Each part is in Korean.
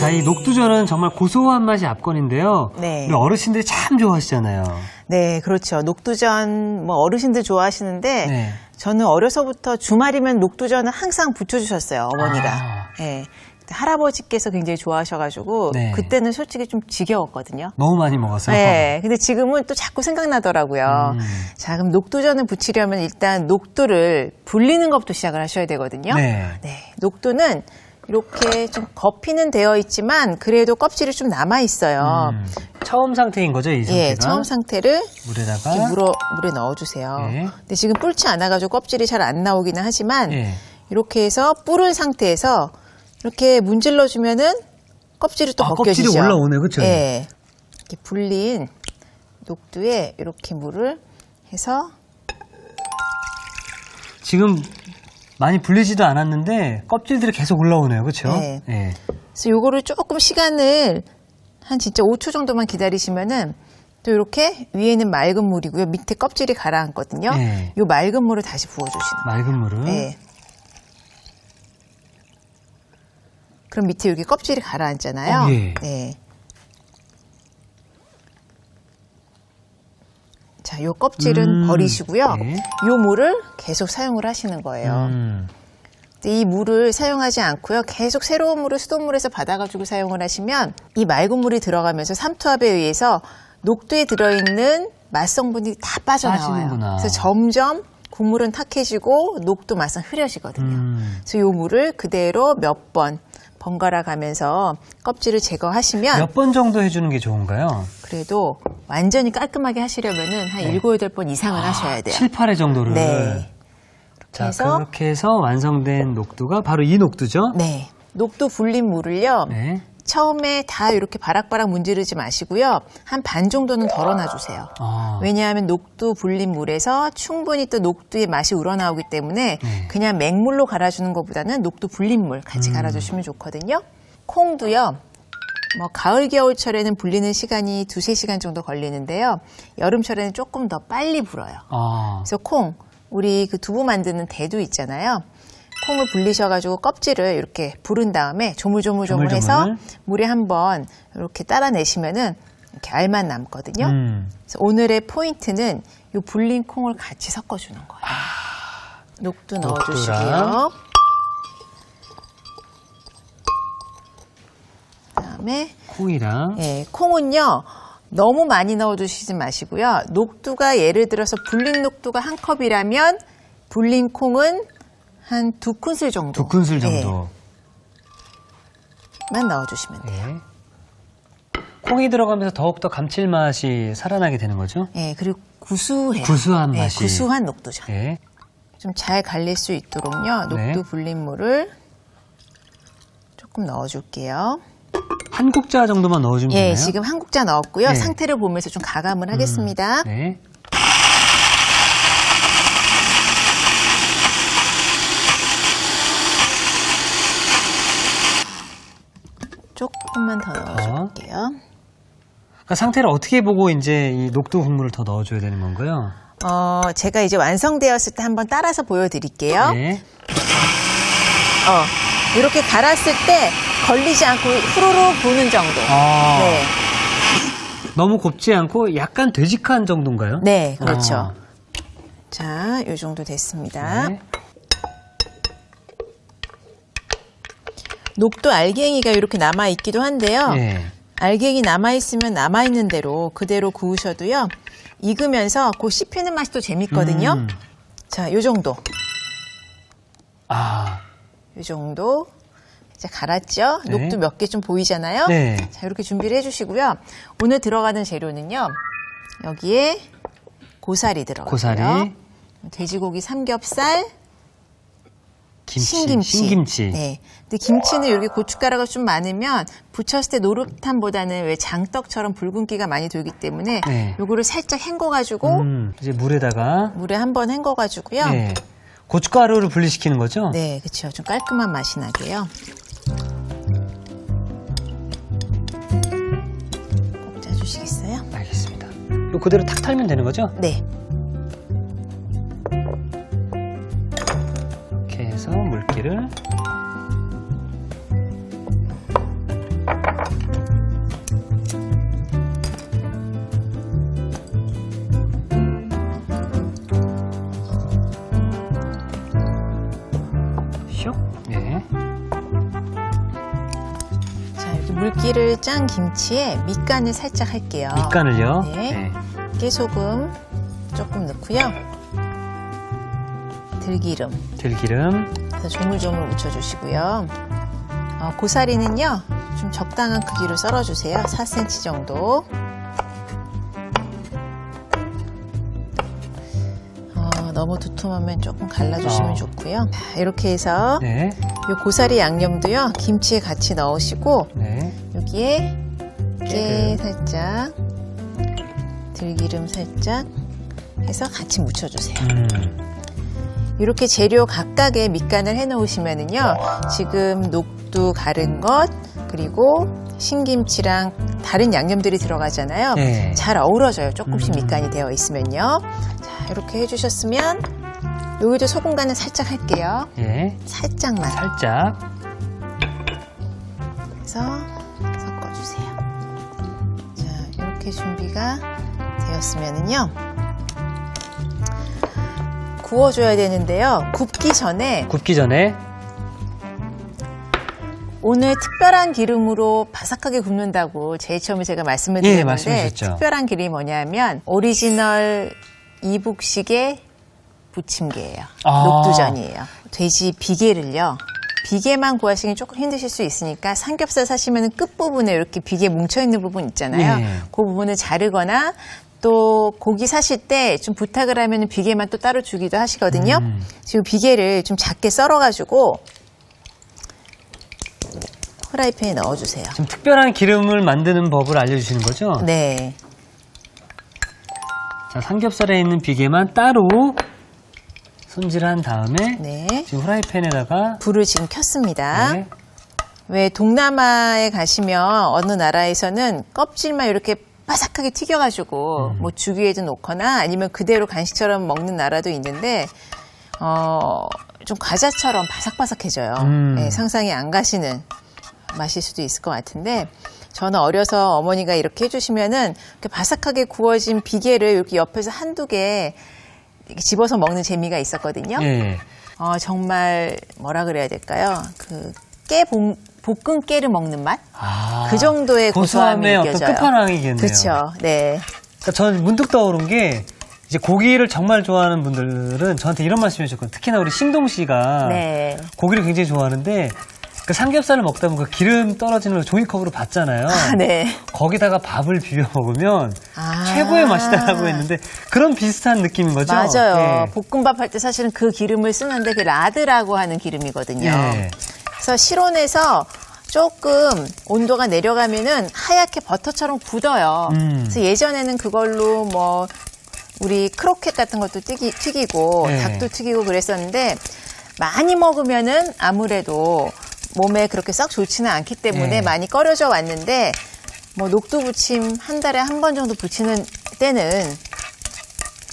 자, 이 녹두전은 정말 고소한 맛이 압권인데요. 네. 우리 어르신들이 참 좋아하시잖아요. 네, 그렇죠. 녹두전 뭐 어르신들 좋아하시는데 네. 저는 어려서부터 주말이면 녹두전을 항상 부쳐주셨어요, 어머니가. 아. 네. 할아버지께서 굉장히 좋아하셔가지고 네. 그때는 솔직히 좀 지겨웠거든요. 너무 많이 먹었어요. 네, 근데 지금은 또 자꾸 생각나더라고요. 자, 그럼 녹두전을 부치려면 일단 녹두를 불리는 것부터 시작을 하셔야 되거든요. 네. 네, 녹두는 이렇게 좀 거피는 되어 있지만 그래도 껍질이 좀 남아 있어요. 처음 상태인 거죠, 이 상태가? 예, 처음 상태를 물에다가. 이렇게 물에 넣어주세요. 네. 근데 지금 불지 않아가지고 껍질이 잘 안 나오기는 하지만 예. 이렇게 해서 불은 상태에서 이렇게 문질러 주면은 껍질이 또 벗겨지죠. 껍질이 올라오네, 그렇죠? 예, 이렇게 불린 녹두에 이렇게 물을 해서 지금 많이 불리지도 않았는데 껍질들이 계속 올라오네요, 그렇죠? 네. 예. 그래서 요거를 조금 시간을 한 진짜 5초 정도만 기다리시면은 또 이렇게 위에는 맑은 물이고요. 밑에 껍질이 가라앉거든요. 네. 요 맑은 물을 다시 부어주시는 거예요. 맑은 물을. 네. 그럼 밑에 여기 껍질이 가라앉잖아요. 예. 네. 자, 요 껍질은 버리시고요. 네. 요 물을 계속 사용을 하시는 거예요. 근데 이 물을 사용하지 않고요. 계속 새로운 물을 수돗물에서 받아가지고 사용을 하시면 이 맑은 물이 들어가면서 삼투압에 의해서 녹두에 들어있는 맛 성분이 다 빠져나와요. 빠지는구나. 그래서 점점 국물은 탁해지고 녹두 맛은 흐려지거든요. 그래서 이 물을 그대로 몇 번 번갈아 가면서 껍질을 제거하시면 몇 번 정도 해주는 게 좋은가요? 그래도 완전히 깔끔하게 하시려면은 한 7, 8번 이상을 하셔야 돼요. 7, 8회 정도를. 네. 자, 해서- 그렇게 해서 완성된 녹두가 바로 이 녹두죠? 네. 녹두 불린 물을요. 네. 처음에 다 이렇게 바락바락 문지르지 마시고요. 한 반 정도는 덜어놔 주세요. 아. 왜냐하면 녹두 불린 물에서 충분히 또 녹두의 맛이 우러나오기 때문에 네. 그냥 맹물로 갈아주는 것보다는 녹두 불린 물 같이 갈아주시면 좋거든요. 콩도요. 뭐 가을 겨울철에는 불리는 시간이 2-3시간 정도 걸리는데요. 여름철에는 조금 더 빨리 불어요. 아. 그래서 콩, 우리 그 두부 만드는 대두 있잖아요. 콩을 불리셔가지고 껍질을 이렇게 부른 다음에 조물조물조물해서 조물조물. 물에 한번 이렇게 따라내시면은 이렇게 알만 남거든요. 그래서 오늘의 포인트는 이 불린 콩을 같이 섞어주는 거예요. 녹두 넣어주시고요. 녹두랑. 그다음에 콩이랑. 예, 콩은요. 너무 많이 넣어주시지 마시고요. 녹두가 예를 들어서 불린 녹두가 한 컵이라면 불린 콩은 한 2큰술 정도. 2큰술 정도. 만 넣어주시면 돼요. 예. 콩이 들어가면서 더욱더 감칠맛이 살아나게 되는 거죠? 예, 그리고 구수해요. 구수한 예, 맛이. 구수한 녹두죠. 예. 좀 잘 갈릴 수 있도록요. 녹두 네. 불린 물을 조금 넣어줄게요. 한 국자 정도만 넣어주면 되나요? 예, 지금 한 국자 넣었고요. 네. 상태를 보면서 좀 가감을 하겠습니다. 네. 조금만 더 넣어줄게요. 그러니까 상태를 어떻게 보고 이제 이 녹두 국물을 더 넣어줘야 되는 건가요? 제가 이제 완성되었을 때 한번 따라서 보여드릴게요. 네. 이렇게 갈았을 때 걸리지 않고 후루룩 도는 정도. 아. 네. 너무 곱지 않고 약간 되직한 정도인가요? 네, 그렇죠. 아. 자, 요 정도 됐습니다. 네. 녹두 알갱이가 이렇게 남아있기도 한데요. 네. 알갱이 남아있으면 남아있는 대로 그대로 구우셔도요. 익으면서 그 씹히는 맛이 또 재밌거든요. 자, 요 정도. 아. 요 정도. 이제 갈았죠? 네. 녹두 몇 개 좀 보이잖아요? 네. 자, 이렇게 준비를 해주시고요. 오늘 들어가는 재료는요. 여기에 고사리 들어가고요. 고사리. 돼지고기 삼겹살, 김치. 신김치. 네. 근데 김치는 이렇게 고춧가루가 좀 많으면 부쳤을 때 노릇함보다는 왜 장떡처럼 붉은기가 많이 돌기 때문에 네. 요거를 살짝 헹궈가지고 이제 물에다가. 물에 한번 헹궈가지고요. 네. 고춧가루를 분리시키는 거죠? 네, 그렇죠. 좀 깔끔한 맛이 나게요. 꼭 짜주시겠어요? 알겠습니다. 요 그대로 탁 탈면 되는 거죠? 네. 이렇게 해서 물기를 물기를 짠 김치에 밑간을 살짝 할게요. 밑간을요? 네. 깨소금 조금 넣고요. 들기름. 그래서 조물조물 묻혀주시고요. 고사리는요, 좀 적당한 크기로 썰어주세요. 4cm 정도. 너무 두툼하면 조금 갈라주시면 좋고요. 이렇게 해서 네. 이 고사리 양념도요, 김치에 같이 넣으시고 네. 여기에 깨 살짝, 들기름 살짝 해서 같이 묻혀주세요. 이렇게 재료 각각의 밑간을 해놓으시면은요, 지금 녹두 갈은 것, 그리고 신김치랑 다른 양념들이 들어가잖아요. 네. 잘 어우러져요. 조금씩 밑간이 되어 있으면요. 자, 이렇게 해주셨으면 여기도 소금 간을 살짝 할게요. 예. 살짝만. 살짝. 그래서 섞어주세요. 자, 이렇게 준비가 되었으면은요, 구워줘야 되는데요. 굽기 전에 오늘 특별한 기름으로 바삭하게 굽는다고 제일 처음에 제가 말씀을 드렸는데, 예, 말씀하셨죠. 특별한 기름이 뭐냐면 오리지널 이북식의 부침개예요. 녹두전이에요. 돼지 비계를요, 비계만 구하시기 조금 힘드실 수 있으니까 삼겹살 사시면 끝부분에 이렇게 비계 뭉쳐있는 부분 있잖아요. 예. 그 부분을 자르거나 또 고기 사실 때 좀 부탁을 하면 비계만 또 따로 주기도 하시거든요. 지금 비계를 좀 작게 썰어가지고 프라이팬에 넣어주세요. 지금 특별한 기름을 만드는 법을 알려주시는 거죠? 네. 자, 삼겹살에 있는 비계만 따로 손질한 다음에 네. 지금 프라이팬에다가 불을 지금 켰습니다. 네. 왜 동남아에 가시면 어느 나라에서는 껍질만 이렇게 바삭하게 튀겨가지고 뭐 죽위에도 놓거나 아니면 그대로 간식처럼 먹는 나라도 있는데 좀 과자처럼 바삭바삭해져요. 네, 상상이 안 가시는 맛일 수도 있을 것 같은데, 저는 어려서 어머니가 이렇게 해주시면은 이렇게 바삭하게 구워진 비계를 이렇게 옆에서 한두 개 이렇게 집어서 먹는 재미가 있었거든요. 예. 정말 뭐라 그래야 될까요? 그 볶은 깨를 먹는 맛? 아, 그 정도의 고소함이 고소함의 느껴져요. 어떤 끝판왕이겠네요. 그렇죠. 네. 그러니까 저는 문득 떠오른 게, 이제 고기를 정말 좋아하는 분들은 저한테 이런 말씀을 해주셨거든요. 특히나 우리 신동 씨가 네. 고기를 굉장히 좋아하는데, 그 삼겹살을 먹다 보면 그 기름 떨어지는 걸 종이컵으로 봤잖아요. 네. 거기다가 밥을 비벼 먹으면 아. 최고의 맛이다라고 했는데, 그런 비슷한 느낌인 거죠? 맞아요. 네. 볶음밥 할 때 사실은 그 기름을 쓰는데 그 라드라고 하는 기름이거든요. 예. 그래서 실온에서 조금 온도가 내려가면은 하얗게 버터처럼 굳어요. 그래서 예전에는 그걸로 뭐 우리 크로켓 같은 것도 튀기고 네. 닭도 튀기고 그랬었는데, 많이 먹으면은 아무래도 몸에 그렇게 썩 좋지는 않기 때문에 네. 많이 꺼려져 왔는데, 뭐 녹두 부침 한 달에 한 번 정도 부치는 때는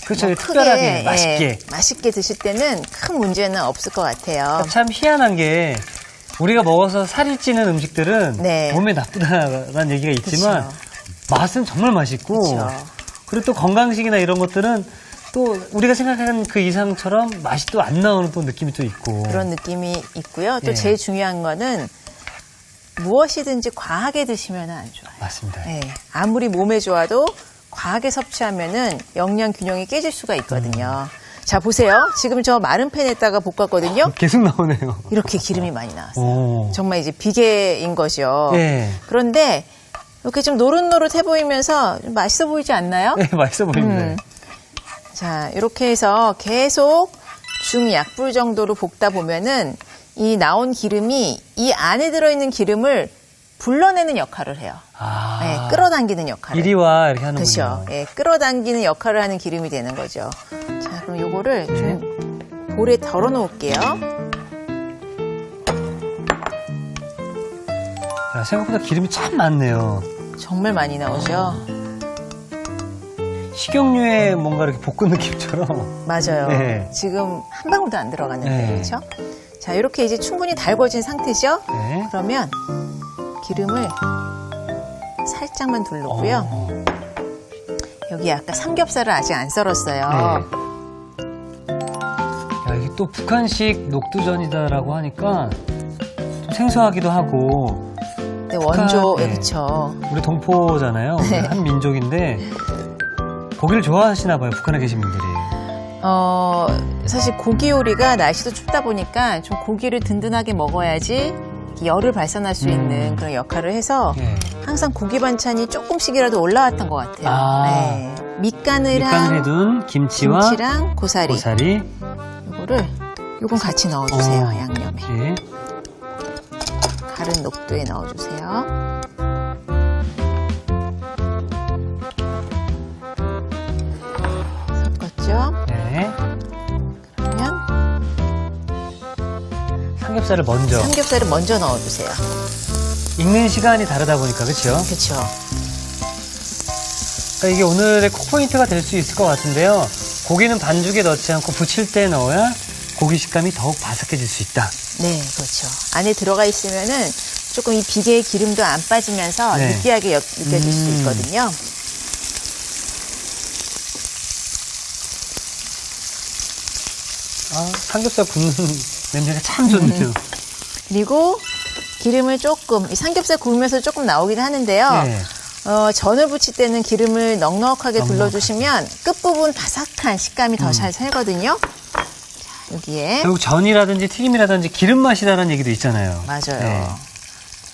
그렇죠. 뭐 특별하게 크게, 맛있게. 맛있게 드실 때는 큰 문제는 없을 것 같아요. 참 희한한 게, 우리가 먹어서 살이 찌는 음식들은 네. 몸에 나쁘다라는 얘기가 있지만, 그쵸. 맛은 정말 맛있고, 그쵸. 그리고 또 건강식이나 이런 것들은 또 우리가 생각하는 그 이상처럼 맛이 또 안 나오는 또 느낌이 또 있고. 그런 느낌이 있고요. 또 예. 제일 중요한 거는 무엇이든지 과하게 드시면 안 좋아요. 맞습니다. 네. 아무리 몸에 좋아도 과하게 섭취하면은 영양 균형이 깨질 수가 있거든요. 자, 보세요. 지금 저 마른 팬에다가 볶았거든요. 계속 나오네요. 이렇게 기름이 많이 나왔어요. 오. 정말 이제 비계인 거죠. 예. 그런데 이렇게 좀 노릇노릇해 보이면서 좀 맛있어 보이지 않나요? 네, 맛있어 보입니다. 자, 이렇게 해서 계속 중약불 정도로 볶다 보면은 이 나온 기름이 이 안에 들어있는 기름을 불러내는 역할을 해요. 아. 네, 끌어당기는 역할을. 이리 와, 이렇게 하는군요. 그렇죠. 예, 끌어당기는 역할을 하는 기름이 되는 거죠. 자, 그럼 요거를 좀 볼에 덜어 놓을게요. 야, 생각보다 기름이 참 많네요. 정말 많이 나오죠. 식용유에 뭔가 이렇게 볶은 느낌처럼. 맞아요. 네. 지금 한 방울도 안 들어갔는데, 네. 그렇죠? 자, 이렇게 이제 충분히 달궈진 상태죠? 네. 그러면 기름을 살짝만 두르고요. 여기 아까 삼겹살을 아직 안 썰었어요. 네. 야, 이게 또 북한식 녹두전이다라고 하니까 좀 생소하기도 하고, 네, 원조, 네. 그렇죠. 우리 동포잖아요. 우리 네. 한 민족인데 고기를 좋아하시나 봐요. 북한에 계신 분들이. 사실 고기 요리가 날씨도 춥다 보니까 좀 고기를 든든하게 먹어야지 열을 발산할 수 있는 그런 역할을 해서 예. 항상 고기 반찬이 조금씩이라도 올라왔던 것 같아요. 네. 밑간을 해둔 김치와 김치랑 고사리. 요건 같이 넣어주세요. 양념에. 예. 다른 녹두에 넣어주세요. 섞었죠? 네. 그러면 삼겹살을 먼저. 삼겹살을 먼저 넣어주세요. 익는 시간이 다르다 보니까 그렇죠? 그렇죠. 그러니까 이게 오늘의 콕포인트가 될 수 있을 것 같은데요. 고기는 반죽에 넣지 않고 부칠 때 넣어야 고기 식감이 더욱 바삭해질 수 있다. 네, 그렇죠. 안에 들어가 있으면은 조금 이 비계의 기름도 안 빠지면서 네. 느끼하게 느껴질 수 있거든요. 삼겹살 굽는 냄새가 참 좋네요. 그리고 기름을 조금, 이 삼겹살 구우면서 조금 나오긴 하는데요. 네. 전을 부칠 때는 기름을 넉넉하게 둘러주시면 끝부분 바삭한 식감이 더 잘 살거든요. 자, 여기에. 결국 전이라든지 튀김이라든지 기름 맛이라는 얘기도 있잖아요. 맞아요. 네.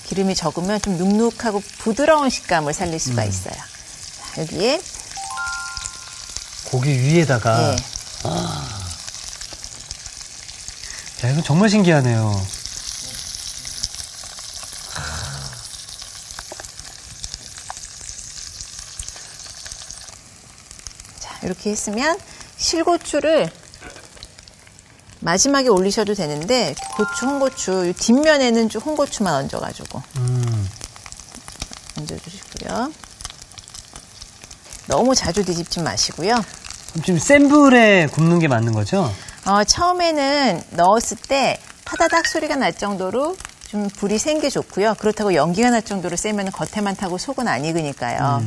기름이 적으면 좀 눅눅하고 부드러운 식감을 살릴 수가 있어요. 자, 여기에. 고기 위에다가. 네. 야, 이거 정말 신기하네요. 자, 이렇게 했으면 실고추를 마지막에 올리셔도 되는데 고추, 홍고추, 이 뒷면에는 좀 홍고추만 얹어가지고 얹어주시고요. 너무 자주 뒤집지 마시고요. 그럼 지금 센 불에 굽는 게 맞는 거죠? 처음에는 넣었을 때 타다닥 소리가 날 정도로 좀 불이 센 게 좋고요. 그렇다고 연기가 날 정도로 세면 겉에만 타고 속은 안 익으니까요.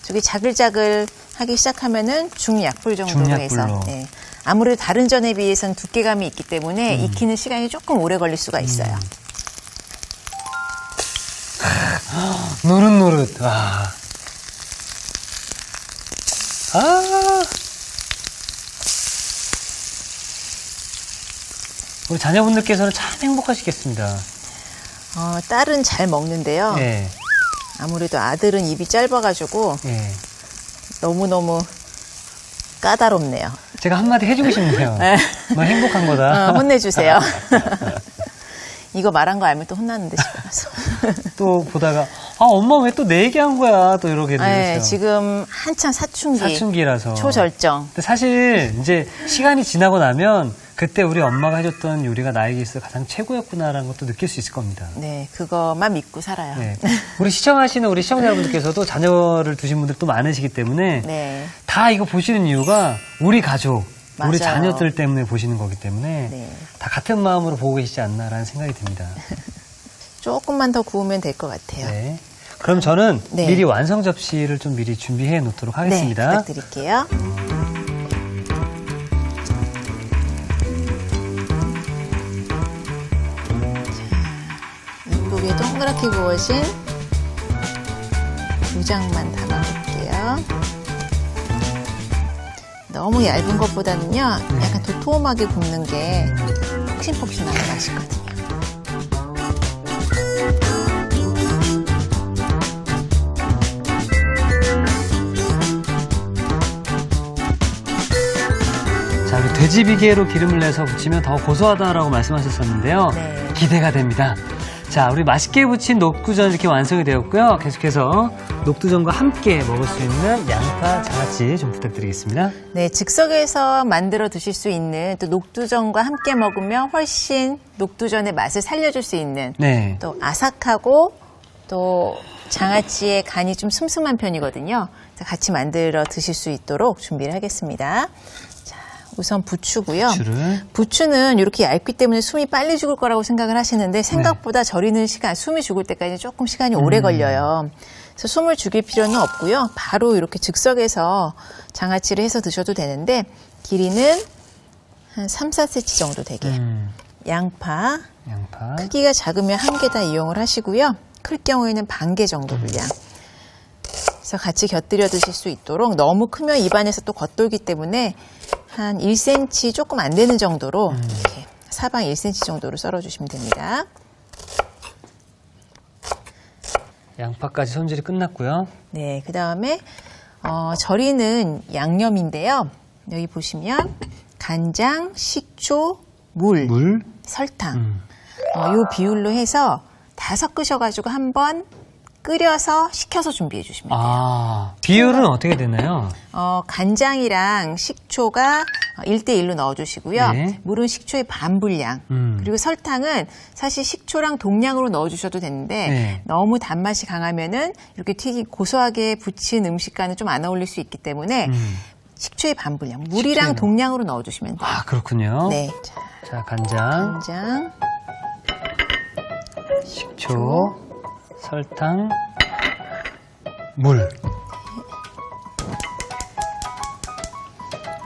저기 자글자글 하기 시작하면은 중약불 정도로 중약불로. 해서 네. 아무래도 다른 전에 비해서는 두께감이 있기 때문에 익히는 시간이 조금 오래 걸릴 수가 있어요. 노릇노릇. 와. 우리 자녀분들께서는 참 행복하시겠습니다. 딸은 잘 먹는데요. 예. 아무래도 아들은 입이 짧아가지고 예. 너무너무 까다롭네요. 제가 한마디 해주고 싶네요. 네. 너 행복한 거다. 혼내주세요. 이거 말한 거 알면 또 혼나는데 집에 가서. 또 보다가 엄마 왜 또 내 얘기한 거야 또 이러게 되죠. 네, 지금 한참 사춘기라서. 초절정. 근데 사실 이제 시간이 지나고 나면 그때 우리 엄마가 해줬던 요리가 나에게 있어 가장 최고였구나라는 것도 느낄 수 있을 겁니다. 네, 그것만 믿고 살아요. 네. 우리 시청하시는 우리 시청자 여러분들께서도 자녀를 두신 분들 또 많으시기 때문에 네. 다 이거 보시는 이유가 우리 가족, 우리 맞아요. 자녀들 때문에 보시는 거기 때문에 네. 다 같은 마음으로 보고 계시지 않나라는 생각이 듭니다. 조금만 더 구우면 될 것 같아요. 네. 그럼 저는 네. 미리 완성 접시를 좀 미리 준비해 놓도록 네, 하겠습니다. 부탁드릴게요. 자, 이쁘게 동그랗게 구워진 2장만 담아볼게요. 너무 얇은 것보다는요, 약간 도톰하게 굽는 게 폭신폭신하게 맛있거든요. 자, 우리 돼지 비계로 기름을 내서 부치면 더 고소하다라고 말씀하셨었는데요. 네. 기대가 됩니다. 자, 우리 맛있게 부친 녹두전 이렇게 완성이 되었고요. 계속해서 녹두전과 함께 먹을 수 있는 양파 장아찌 좀 부탁드리겠습니다. 네, 즉석에서 만들어 드실 수 있는 또 녹두전과 함께 먹으면 훨씬 녹두전의 맛을 살려줄 수 있는 네. 또 아삭하고 또 장아찌의 간이 좀 슴슴한 편이거든요. 그래서 같이 만들어 드실 수 있도록 준비를 하겠습니다. 자, 우선 부추고요. 부추는 이렇게 얇기 때문에 숨이 빨리 죽을 거라고 생각을 하시는데 생각보다 절이는 시간, 숨이 죽을 때까지 조금 시간이 오래 걸려요. 그래서 숨을 죽일 필요는 없고요. 바로 이렇게 즉석에서 장아찌를 해서 드셔도 되는데 길이는 한 3, 4cm 정도 되게 양파 양파. 크기가 작으면 한 개 다 이용을 하시고요. 클 경우에는 반 개 정도 분량. 그래서 같이 곁들여 드실 수 있도록 너무 크면 입안에서 또 겉돌기 때문에 한 1cm 조금 안 되는 정도로 이렇게 사방 1cm 정도로 썰어주시면 됩니다. 양파까지 손질이 끝났고요. 네, 그 다음에 절이는 양념인데요. 여기 보시면 간장, 식초, 물, 설탕 요 비율로 해서 다 섞으셔가지고 한번 끓여서 식혀서 준비해 주시면 돼요. 아, 비율은 어떻게 되나요? 간장이랑 식초가 1대1로 넣어주시고요. 네. 물은 식초의 반 분량. 그리고 설탕은 사실 식초랑 동량으로 넣어주셔도 되는데 네. 너무 단맛이 강하면은 이렇게 고소하게 부친 음식과는 좀 안 어울릴 수 있기 때문에 식초의 반 분량. 물이랑 동량으로 넣어주시면 돼요. 아, 그렇군요. 네. 자, 간장, 식초, 설탕, 물.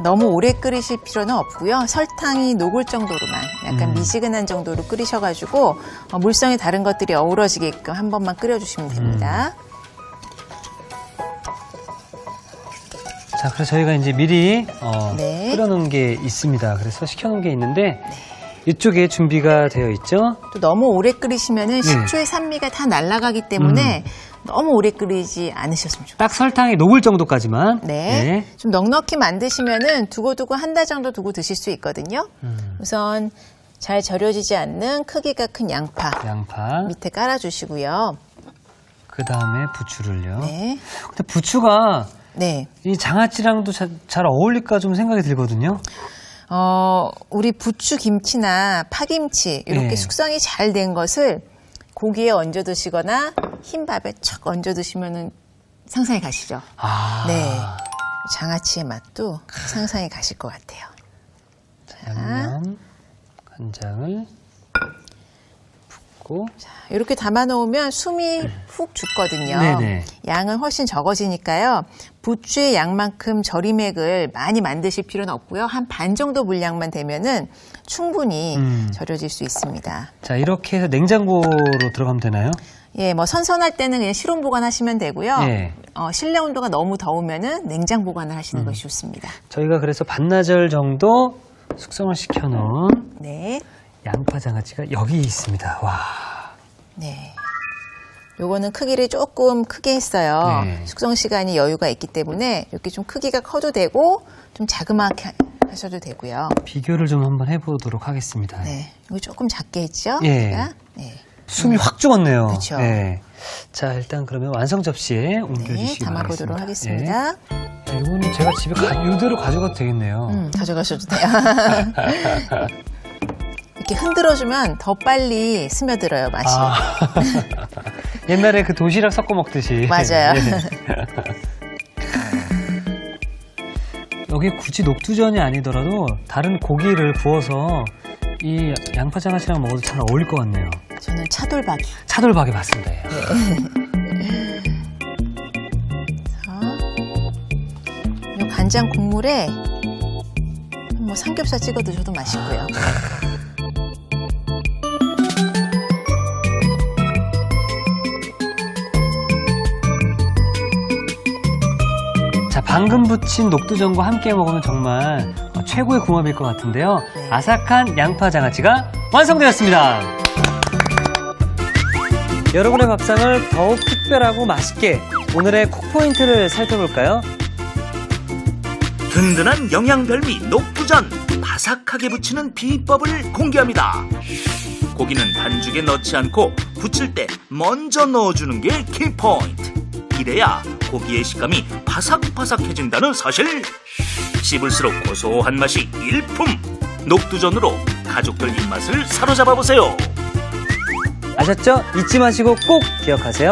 너무 오래 끓이실 필요는 없고요. 설탕이 녹을 정도로만 약간 미지근한 정도로 끓이셔가지고 물성이 다른 것들이 어우러지게끔 한 번만 끓여주시면 됩니다. 자, 그래서 저희가 이제 미리 네. 끓여놓은 게 있습니다. 그래서 식혀놓은 게 있는데 이쪽에 준비가 되어 있죠. 또 너무 오래 끓이시면은 식초의 산미가 다 날아가기 때문에 너무 오래 끓이지 않으셨으면 좋겠어요. 딱 설탕이 녹을 정도까지만. 네. 좀 넉넉히 만드시면은 두고두고 한 달 정도 두고 드실 수 있거든요. 우선 잘 절여지지 않는 크기가 큰 양파 밑에 깔아주시고요. 그 다음에 부추를요. 네. 근데 부추가 네. 이 장아찌랑도 잘 어울릴까 좀 생각이 들거든요. 우리 부추 김치나 파김치 이렇게 네. 숙성이 잘 된 것을 고기에 얹어 드시거나 흰밥에 척 얹어 드시면은 상상이 가시죠? 아. 네. 장아찌의 맛도 상상이 가실 것 같아요. 양념, 간장을 붓고. 자, 이렇게 담아 놓으면 숨이 훅 죽거든요. 네네. 양은 훨씬 적어지니까요. 부추의 양만큼 절임액을 많이 만드실 필요는 없고요. 한 반 정도 분량만 되면은 충분히 절여질 수 있습니다. 자, 이렇게 해서 냉장고로 들어가면 되나요? 예, 뭐 선선할 때는 그냥 실온 보관하시면 되고요. 예. 실내 온도가 너무 더우면은 냉장 보관을 하시는 것이 좋습니다. 저희가 그래서 반나절 정도 숙성을 시켜놓은 네. 양파 장아찌가 여기 있습니다. 와. 네. 요거는 크기를 조금 크게 했어요. 네. 숙성 시간이 여유가 있기 때문에 이렇게 좀 크기가 커도 되고 좀 자그마하게 하셔도 되고요. 비교를 좀 한번 해보도록 하겠습니다. 네. 이거 조금 작게 했죠? 예. 제가? 네. 숨이 확 죽었네요. 그쵸. 네. 자, 일단 그러면 완성 접시에 옮겨주시기 담아보도록 바라겠습니다. 하겠습니다. 네. 이거는 제가 집에 이대로 가져가도 되겠네요. 가져가셔도 돼요. 이렇게 흔들어주면 더 빨리 스며들어요, 맛이. 아. 옛날에 그 도시락 섞어 먹듯이. 맞아요. 네. 여기 굳이 녹두전이 아니더라도 다른 고기를 구워서 이 양파 장아찌랑 먹어도 잘 어울릴 것 같네요. 저는 차돌박이. 차돌박이 맞습니다. 예. 이 간장 국물에 뭐 삼겹살 찍어 드셔도 맛있고요. 자, 방금 부친 녹두전과 함께 먹으면 정말 최고의 궁합일 것 같은데요. 네. 아삭한 양파 장아찌가 완성되었습니다. 여러분의 밥상을 더욱 특별하고 맛있게 오늘의 콕포인트를 살펴볼까요? 든든한 영양별미 녹두전 바삭하게 부치는 비법을 공개합니다. 고기는 반죽에 넣지 않고 부칠 때 먼저 넣어주는 게 키포인트. 이래야 고기의 식감이 바삭바삭해진다는 사실. 씹을수록 고소한 맛이 일품. 녹두전으로 가족들 입맛을 사로잡아 보세요. 아셨죠? 잊지 마시고 꼭 기억하세요.